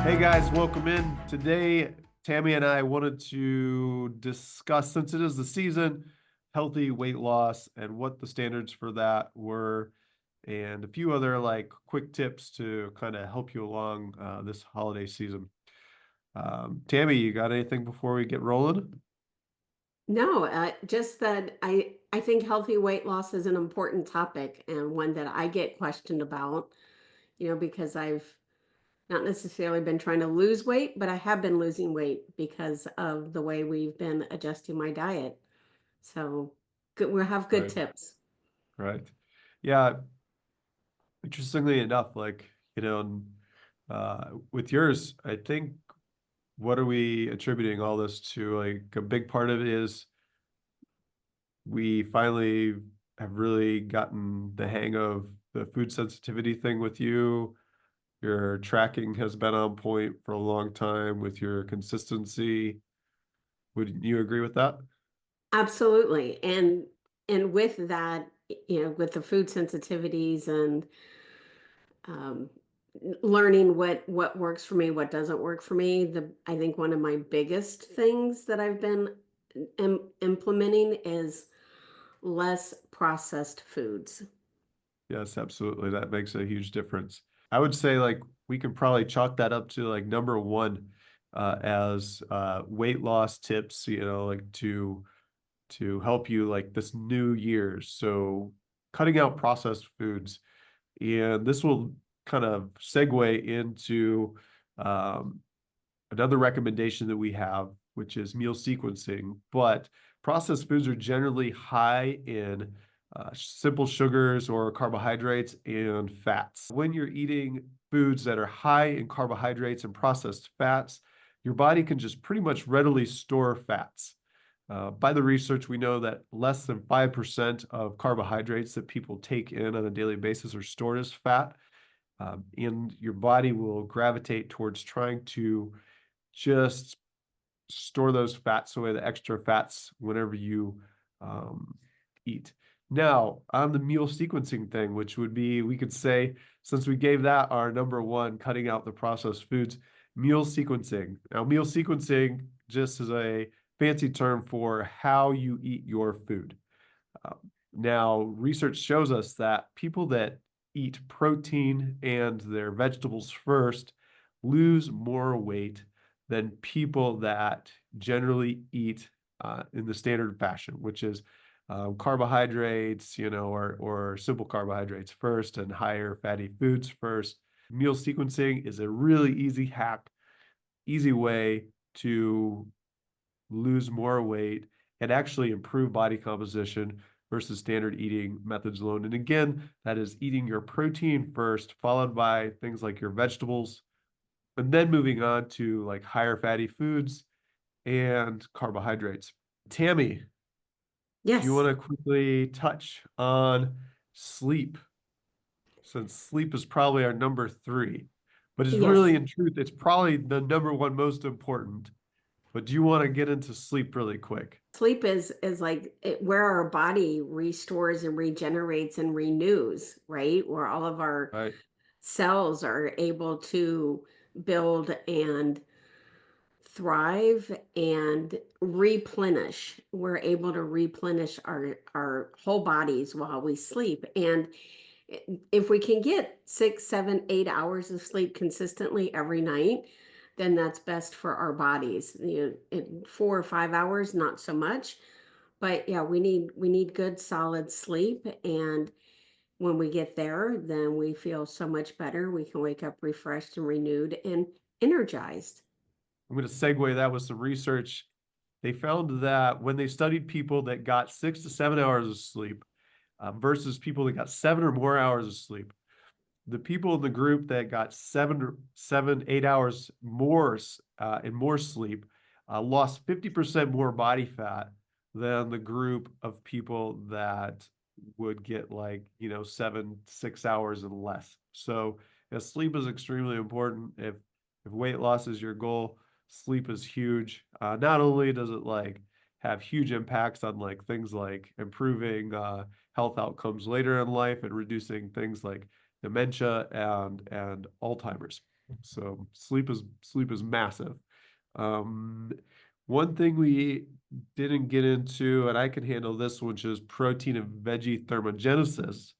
Hey guys, welcome in. Today, Tammy and I wanted to discuss, since it is the season, healthy weight loss and what the standards for that were, and a few other like quick tips to kind of help you along this holiday season. Tammy, you got anything before we get rolling? No, just that I think healthy weight loss is an important topic and one that I get questioned about, because I've not necessarily been trying to lose weight, but I have been losing weight because of the way we've been adjusting my diet. So good, we'll have good Right, tips. right. Yeah, interestingly enough, with yours, I think what are we attributing all this to? Like a big part of it is we finally have really gotten the hang of the food sensitivity thing with you. Your tracking has been on point for a long time with your consistency. Would you agree with that? Absolutely. And with that, with the food sensitivities and um, learning what works for me, what doesn't work for me. The I think one of my biggest things that I've been implementing is less processed foods. Yes, absolutely. That makes a huge difference. I would say like we can probably chalk that up to like number one as weight loss tips, like to help you like this new year. So cutting out processed foods. And this will kind of segue into um, another recommendation that we have, which is meal sequencing. But processed foods are generally high in simple sugars or carbohydrates and fats. When you're eating foods that are high in carbohydrates and processed fats, your body can just pretty much readily store fats. By the research, we know that less than 5% of carbohydrates that people take in on a daily basis are stored as fat. And your body will gravitate towards trying to just store those fats away, the extra fats, whenever you um, eat. Now, on the meal sequencing thing, which would be, we could say, since we gave that our number one, cutting out the processed foods, meal sequencing. Now, meal sequencing just is a fancy term for how you eat your food. Now, research shows us that people that eat protein and their vegetables first lose more weight than people that generally eat in the standard fashion, which is carbohydrates, or simple carbohydrates first and higher fatty foods first. Meal sequencing is a really easy hack, easy way to lose more weight and actually improve body composition versus standard eating methods alone. And again, that is eating your protein first, followed by things like your vegetables, and then moving on to like higher fatty foods and carbohydrates. Tammy, do you want Yes. to quickly touch on sleep? Since sleep is probably our number three, but it's Yes. really in truth, it's probably the number one most important. But do you want to get into sleep really quick? Sleep is like where our body restores and regenerates and renews, right? Where all of our Right. cells are able to build and thrive and replenish. We're able to replenish our whole bodies while we sleep. And if we can get 6, 7, 8 hours of sleep consistently every night, then that's best for our bodies. 4 or 5 hours, not so much. But yeah, we need good solid sleep. And when we get there, then we feel so much better. We can wake up refreshed and renewed and energized. I'm going to segue that with some research. They found that when they studied people that got 6 to 7 hours of sleep versus people that got 7 or more hours of sleep, the people in the group that got 8 hours more and more sleep lost 50% more body fat than the group of people that would get like, 7, 6 hours and less. So, sleep is extremely important. If weight loss is your goal, sleep is huge. Not only does it like have huge impacts on like things like improving health outcomes later in life and reducing things like dementia and Alzheimer's. So sleep is massive. Um, One thing we didn't get into, and I can handle this, which is protein and veggie thermogenesis.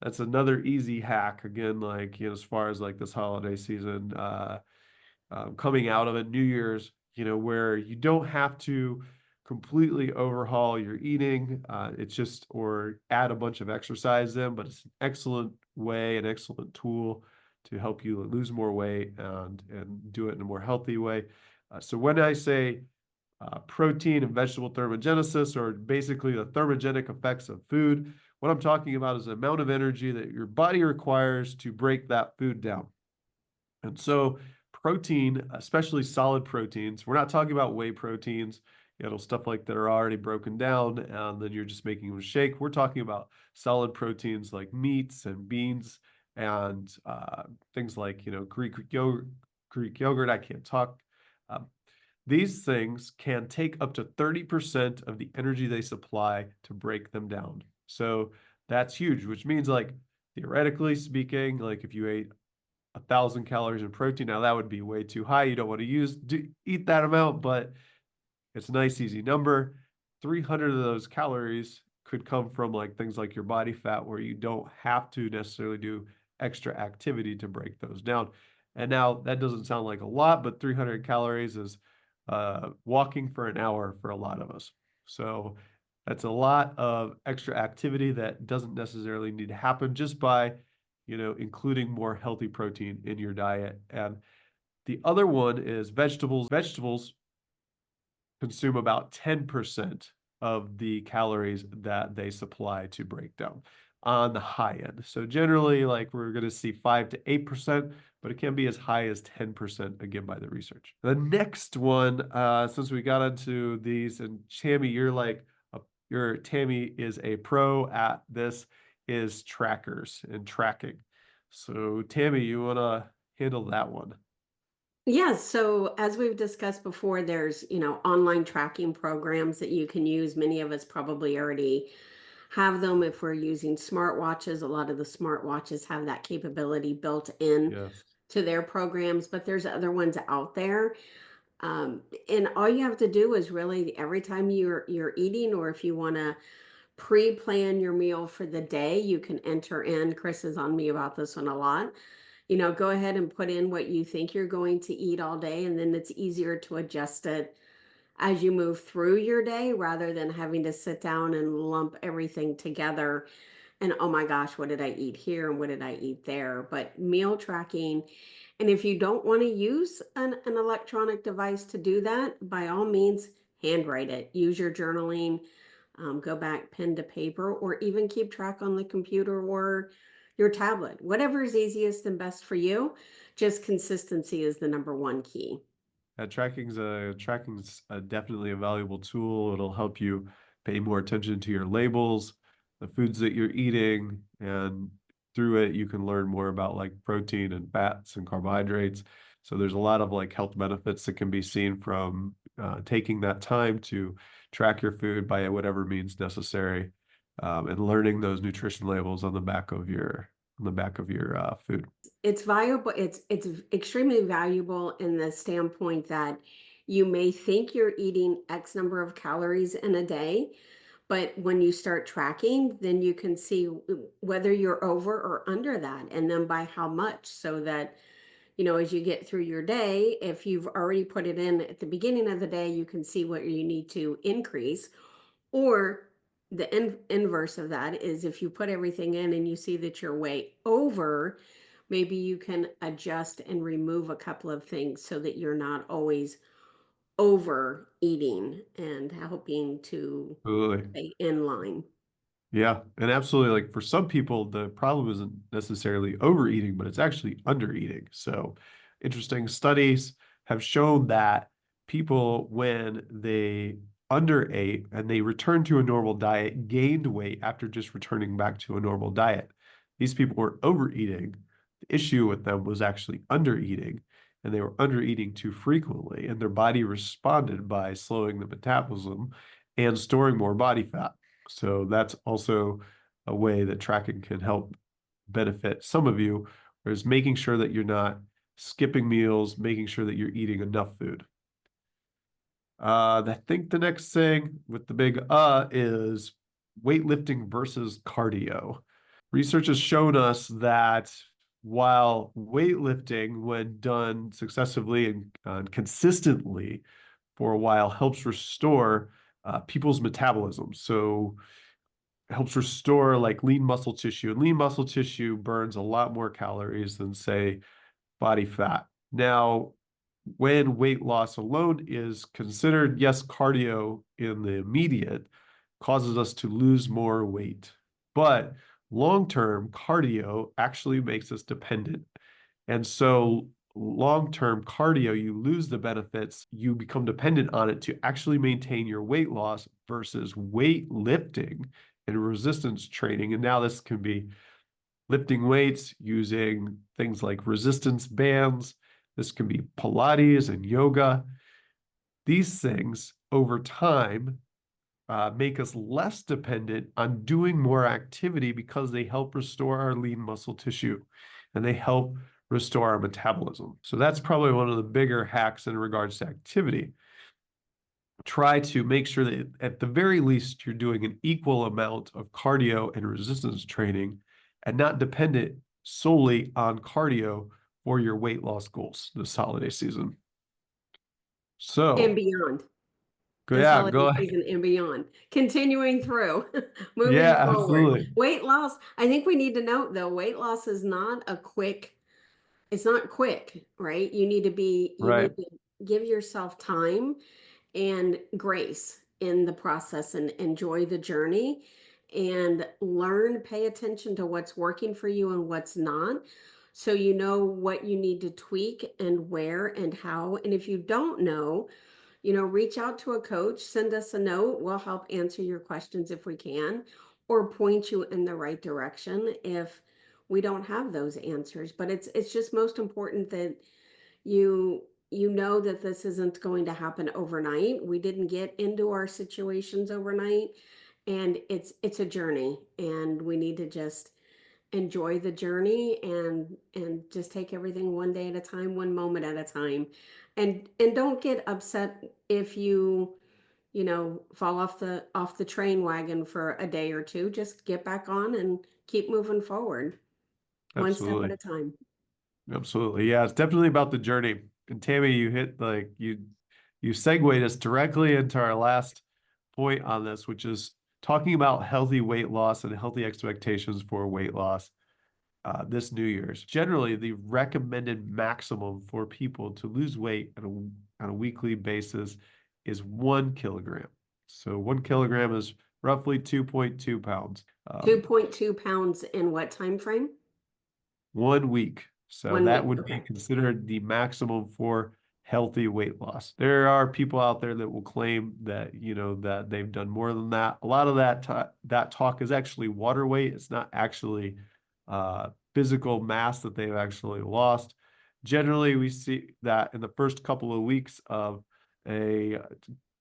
That's another easy hack. Again, like, as far as like this holiday season, coming out of it, New Year's, where you don't have to completely overhaul your eating. It's just, or add a bunch of exercise in, but it's an excellent way, an excellent tool to help you lose more weight and do it in a more healthy way. So when I say protein and vegetable thermogenesis, or basically the thermogenic effects of food, what I'm talking about is the amount of energy that your body requires to break that food down. And so protein, especially solid proteins, we're not talking about whey proteins, stuff like that are already broken down and then you're just making them shake. We're talking about solid proteins like meats and beans and things like, Greek yogurt. I can't talk. Um, these things can take up to 30% of the energy they supply to break them down. So that's huge, which means, like, theoretically speaking, like if you ate 1,000 calories in protein. Now that would be way too high. You don't want to eat that amount, but it's a nice, easy number. 300 of those calories could come from like things like your body fat, where you don't have to necessarily do extra activity to break those down. And now that doesn't sound like a lot, but 300 calories is walking for an hour for a lot of us. So that's a lot of extra activity that doesn't necessarily need to happen just by, including more healthy protein in your diet. And the other one is vegetables. Vegetables consume about 10% of the calories that they supply to break down on the high end. So generally, like, we're going to see 5 to 8%, but it can be as high as 10% again by the research. The next one, since we got into these, and Tammy, Tammy is a pro at this, is trackers and tracking. So Tammy, you want to handle that one? Yeah, so as we've discussed before, there's, online tracking programs that you can use. Many of us probably already have them if we're using smartwatches. A lot of the smartwatches have that capability built in Yes. to their programs, but there's other ones out there. And all you have to do is really every time you're eating, or if you want to pre-plan your meal for the day, you can enter in. Chris is on me about this one a lot. Go ahead and put in what you think you're going to eat all day, and then it's easier to adjust it as you move through your day rather than having to sit down and lump everything together and, oh my gosh, what did I eat here and what did I eat there? But meal tracking, and if you don't want to use an electronic device to do that, by all means, handwrite it. Use your journaling, go back pen to paper, or even keep track on the computer or your tablet. Whatever is easiest and best for you. Just consistency is the number one key. Tracking's definitely a valuable tool. It'll help you pay more attention to your labels, the foods that you're eating, and through it you can learn more about like protein and fats and carbohydrates. So there's a lot of like health benefits that can be seen from taking that time to track your food by whatever means necessary, and learning those nutrition labels on the back of your food. It's valuable. It's extremely valuable in the standpoint that you may think you're eating X number of calories in a day, but when you start tracking, then you can see whether you're over or under that, and then by how much, so that, as you get through your day, if you've already put it in at the beginning of the day, you can see what you need to increase. Or the inverse of that is, if you put everything in and you see that you're way over, maybe you can adjust and remove a couple of things so that you're not always overeating and helping to Absolutely. stay in line. Yeah, and absolutely. Like, for some people, the problem isn't necessarily overeating, but it's actually undereating. So, interesting studies have shown that people, when they underate and they return to a normal diet, gained weight after just returning back to a normal diet. These people were overeating. The issue with them was actually undereating, and they were undereating too frequently, and their body responded by slowing the metabolism and storing more body fat. So that's also a way that tracking can help benefit some of you, is making sure that you're not skipping meals, making sure that you're eating enough food. I think the next thing with the big is weightlifting versus cardio. Research has shown us that while weightlifting, when done successively and consistently for a while, helps restore people's metabolism. So it helps restore like lean muscle tissue, and lean muscle tissue burns a lot more calories than, say, body fat. Now, when weight loss alone is considered, yes, cardio in the immediate causes us to lose more weight. But long-term cardio actually makes us dependent. And so long-term cardio, you lose the benefits, you become dependent on it to actually maintain your weight loss versus weightlifting and resistance training. And now this can be lifting weights using things like resistance bands. This can be Pilates and yoga. These things over time make us less dependent on doing more activity because they help restore our lean muscle tissue and they help restore our metabolism. So that's probably one of the bigger hacks in regards to activity. Try to make sure that at the very least you're doing an equal amount of cardio and resistance training and not dependent solely on cardio for your weight loss goals this holiday season. And So, beyond. This yeah, holiday go ahead. season and beyond, continuing through, Yeah, moving forward. absolutely. Weight loss, I think we need to note though, weight loss is not a quick, it's not quick, right? You Right. need to give yourself time and grace in the process and enjoy the journey and learn, pay attention to what's working for you and what's not. So you know what you need to tweak and where and how. And if you don't know, reach out to a coach, send us a note. We'll help answer your questions if we can, or point you in the right direction if we don't have those answers. But it's just most important that you know that this isn't going to happen overnight. We didn't get into our situations overnight, and it's a journey, and we need to just enjoy the journey and just take everything one day at a time, one moment at a time. And don't get upset if you fall off the train wagon for a day or two. Just get back on and keep moving forward, one step at Absolutely. a time. Absolutely. Yeah, it's definitely about the journey. And Tammy, you hit like you segued us directly into our last point on this, which is talking about healthy weight loss and healthy expectations for weight loss this New Year's. Generally, the recommended maximum for people to lose weight on a weekly basis is 1 kilogram. So 1 kilogram is roughly 2.2 pounds. 2.2 pounds in what time frame? 1 week. So One that week. would be Okay. considered the maximum for healthy weight loss. There are people out there that will claim that, that they've done more than that. A lot of that talk is actually water weight. It's not actually physical mass that they've actually lost. Generally, we see that in the first couple of weeks of a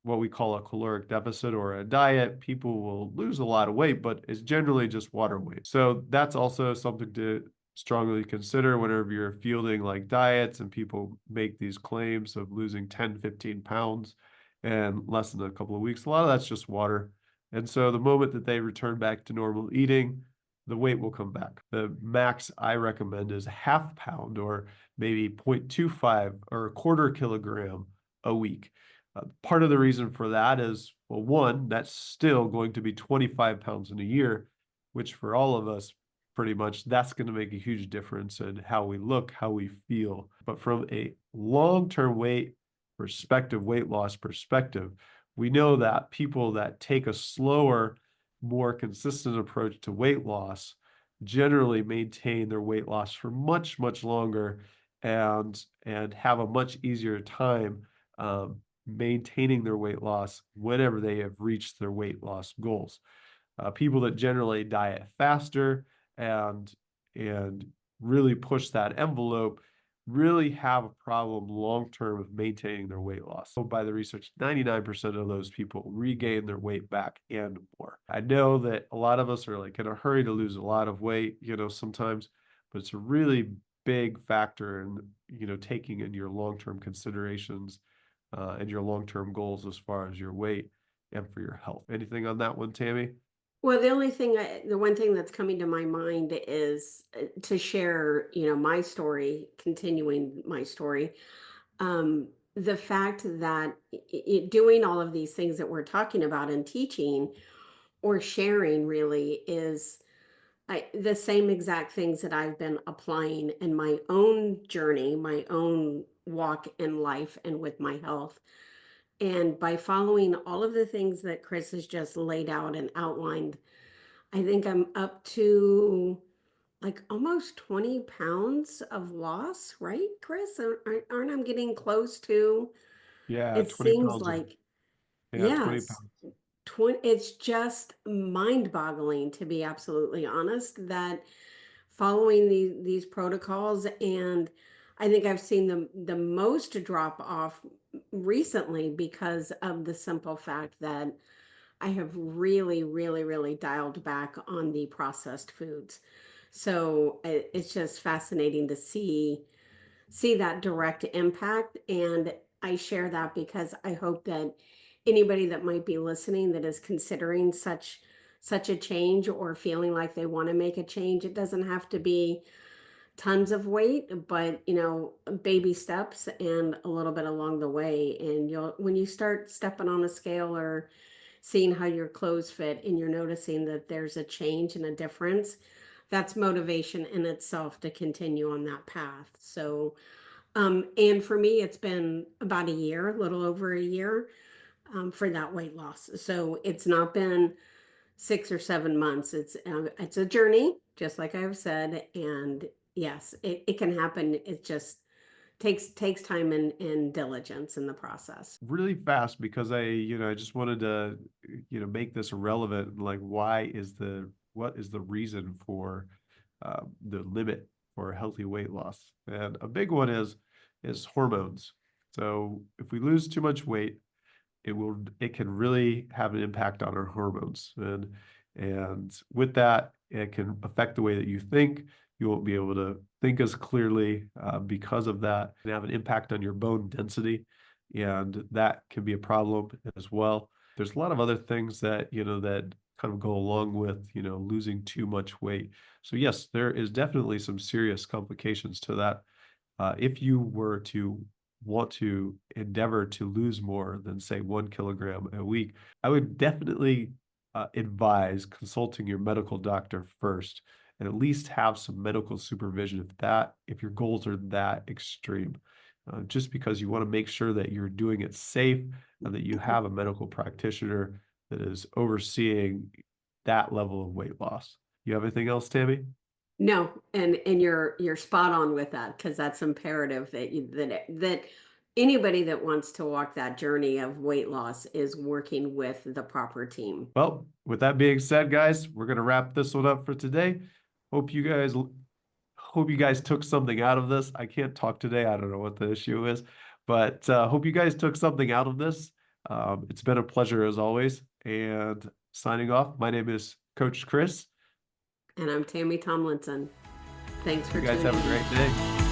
what we call a caloric deficit or a diet, people will lose a lot of weight, but it's generally just water weight. So that's also something to strongly consider whenever you're fielding like diets and people make these claims of losing 10, 15 pounds in less than a couple of weeks. A lot of that's just water. And so the moment that they return back to normal eating, the weight will come back. The max I recommend is a half pound or maybe 0.25 or a quarter kilogram a week. Part of the reason for that is, well, one, that's still going to be 25 pounds in a year, which for all of us, pretty much, that's going to make a huge difference in how we look, how we feel. But from a long-term weight loss perspective, we know that people that take a slower, more consistent approach to weight loss generally maintain their weight loss for much, much longer and have a much easier time maintaining their weight loss whenever they have reached their weight loss goals. People that generally diet faster and really push that envelope really have a problem long term of maintaining their weight loss. So by the research, 99% of those people regain their weight back and more. I know that a lot of us are like in a hurry to lose a lot of weight, sometimes, but it's a really big factor in, taking in your long-term considerations and your long-term goals as far as your weight and for your health. Anything on that one, Tammy? Well, the one thing that's coming to my mind is to share, my story, continuing my story. The fact that doing all of these things that we're talking about and teaching or sharing really is the same exact things that I've been applying in my own journey, my own walk in life and with my health. And by following all of the things that Chris has just laid out and outlined, I think I'm up to like almost 20 pounds of loss, right, Chris? Aren't I getting close to? Yeah, It 20 seems pounds of, like, yeah, 20 yes, pounds. 20, it's just mind-boggling, to be absolutely honest, that following these protocols, and I think I've seen the most drop off recently because of the simple fact that I have really, really, really dialed back on the processed foods. So it's just fascinating to see that direct impact. And I share that because I hope that anybody that might be listening that is considering such a change or feeling like they want to make a change, it doesn't have to be tons of weight, but baby steps and a little bit along the way. And you'll when you start stepping on a scale or seeing how your clothes fit and you're noticing that there's a change and a difference, that's motivation in itself to continue on that path. So and for me, it's been about a year, a little over a year, for that weight loss. So it's not been 6 or 7 months. It's a journey, just like I've said. And yes, it can happen. It just takes time and diligence in the process. Really fast because I just wanted to, make this relevant. Like, what is the reason for the limit for healthy weight loss? And a big one is hormones. So if we lose too much weight, it can really have an impact on our hormones. And with that, it can affect the way that you think. You won't be able to think as clearly because of that. It can have an impact on your bone density, and that can be a problem as well. There's a lot of other things that, that kind of go along with, losing too much weight. So yes, there is definitely some serious complications to that. If you were to want to endeavor to lose more than, say, 1 kilogram a week, I would definitely advise consulting your medical doctor first and at least have some medical supervision if your goals are that extreme. Just because you want to make sure that you're doing it safe and that you have a medical practitioner that is overseeing that level of weight loss. You have anything else, Tammy? No, and you're spot on with that because that's imperative that that anybody that wants to walk that journey of weight loss is working with the proper team. Well, with that being said, guys, we're gonna wrap this one up for today. Hope you guys hope you guys took something out of this. I can't talk today. I don't know what the issue is, but hope you guys took something out of this. It's been a pleasure as always. And signing off, my name is Coach Chris. And I'm Tammy Tomlinson. Thanks for You guys tuning have a in. great day.